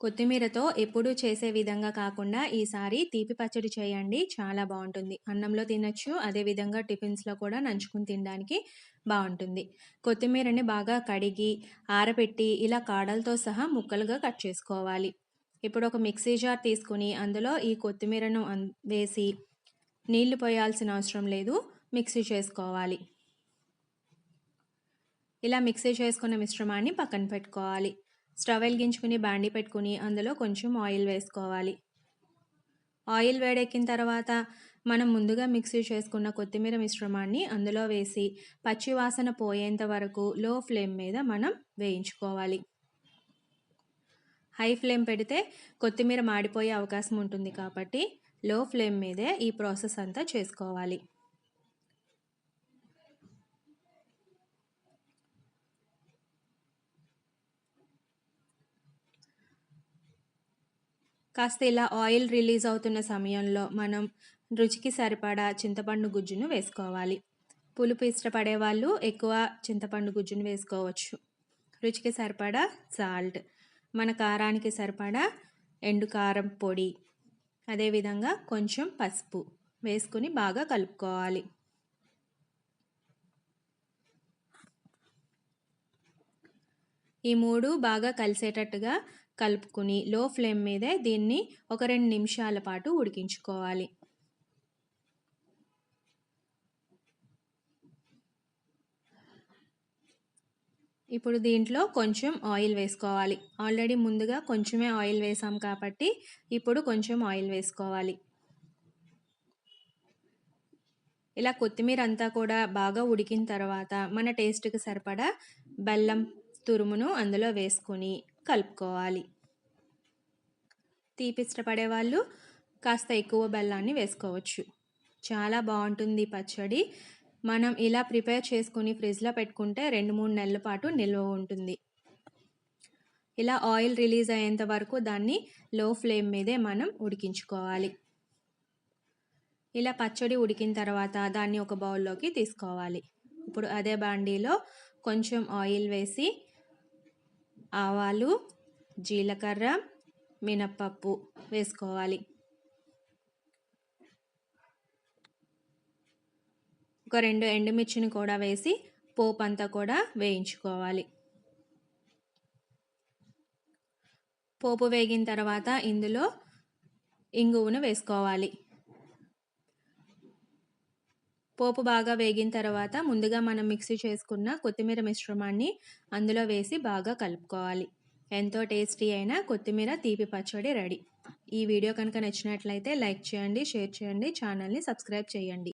కొత్తిమీరతో ఎప్పుడూ చేసే విధంగా కాకుండా ఈసారి తీపి పచ్చడి చేయండి. చాలా బావుంటుంది. అన్నంలో తినొచ్చు. అదే విధంగా టిఫిన్స్‌లో కూడా నంచుకొని తినడానికి బావుంటుంది. కొత్తిమీరని బాగా కడిగి, ఆరబెట్టి ఇలా కాడలతో సహా ముక్కలుగా కట్ చేసుకోవాలి. ఇప్పుడు ఒక మిక్సీ జార్ తీసుకొని అందులో ఈ కొత్తిమీరను వేసి నీళ్లు పోయాల్సిన అవసరం లేదు. మిక్సీ చేసుకోవాలి. ఇలా మిక్సీ చేసుకున్న మిశ్రమాన్ని పక్కన పెట్టుకోవాలి. స్టవ్ వెలిగించుకుని బాండీ పెట్టుకుని అందులో కొంచెం ఆయిల్ వేసుకోవాలి. ఆయిల్ వేడెక్కిన తర్వాత మనం ముందుగా మిక్సీ చేసుకున్న కొత్తిమీర మిశ్రమాన్ని అందులో వేసి పచ్చి వాసన పోయేంత వరకు లో ఫ్లేమ్ మీద మనం వేయించుకోవాలి. హై ఫ్లేమ్ పెడితే కొత్తిమీర మాడిపోయే అవకాశం ఉంటుంది కాబట్టి లో ఫ్లేమ్ మీదే ఈ ప్రాసెస్ అంతా చేసుకోవాలి. కాస్త ఇలా ఆయిల్ రిలీజ్ అవుతున్న సమయంలో మనం రుచికి సరిపడా చింతపండు గుజ్జును వేసుకోవాలి. పులుపు ఇష్టపడే వాళ్ళు ఎక్కువ చింతపండు గుజ్జును వేసుకోవచ్చు. రుచికి సరిపడా సాల్ట్, మన కారానికి సరిపడా ఎండు కారం పొడి, అదేవిధంగా కొంచెం పసుపు వేసుకుని బాగా కలుపుకోవాలి. ఈ మూడు బాగా కలిసేటట్టుగా కలుపుకుని లో ఫ్లేమ్ మీదే దీన్ని ఒక 2 నిమిషాల పాటు ఉడికించుకోవాలి. ఇప్పుడు దీంట్లో కొంచెం ఆయిల్ వేసుకోవాలి. ఆల్రెడీ ముందుగా కొంచెమే ఆయిల్ వేసాం కాబట్టి ఇప్పుడు కొంచెం ఆయిల్ వేసుకోవాలి. ఇలా కొత్తిమీర అంతా కూడా బాగా ఉడికిన తర్వాత మన టేస్ట్‌కి సరిపడా బెల్లం తురుమును అందులో వేసుకొని కలుపుకోవాలి. తీపి ఇష్టపడే వాళ్ళు కాస్త ఎక్కువ బెల్లాన్ని వేసుకోవచ్చు. చాలా బావుంటుంది పచ్చడి. మనం ఇలా ప్రిపేర్ చేసుకొని ఫ్రిడ్జ్‌లో పెట్టుకుంటే 2-3 నెలల పాటు నిల్వ ఉంటుంది. ఇలా ఆయిల్ రిలీజ్ అయ్యేంత వరకు దాన్ని లో ఫ్లేమ్ మీదే మనం ఉడికించుకోవాలి. ఇలా పచ్చడి ఉడికిన తర్వాత దాన్ని ఒక బౌల్లోకి తీసుకోవాలి. ఇప్పుడు అదే బాండీలో కొంచెం ఆయిల్ వేసి ఆవాలు, జీలకర్ర, మినప్పప్పు వేసుకోవాలి. ఒక 2 ఎండుమిర్చిని కూడా వేసి పోపు అంతా కూడా వేయించుకోవాలి. పోపు వేగిన తర్వాత ఇందులో ఇంగువను వేసుకోవాలి. పోపు బాగా వేగిన తర్వాత ముందుగా మనం మిక్సీ చేసుకున్న కొత్తిమీర మిశ్రమాన్ని అందులో వేసి బాగా కలుపుకోవాలి. ఎంతో టేస్టీ అయిన కొత్తిమీర తీపి పచ్చడి రెడీ. ఈ వీడియో కనుక నచ్చినట్లయితే లైక్ చేయండి, షేర్ చేయండి, ఛానల్ని సబ్స్క్రైబ్ చేయండి.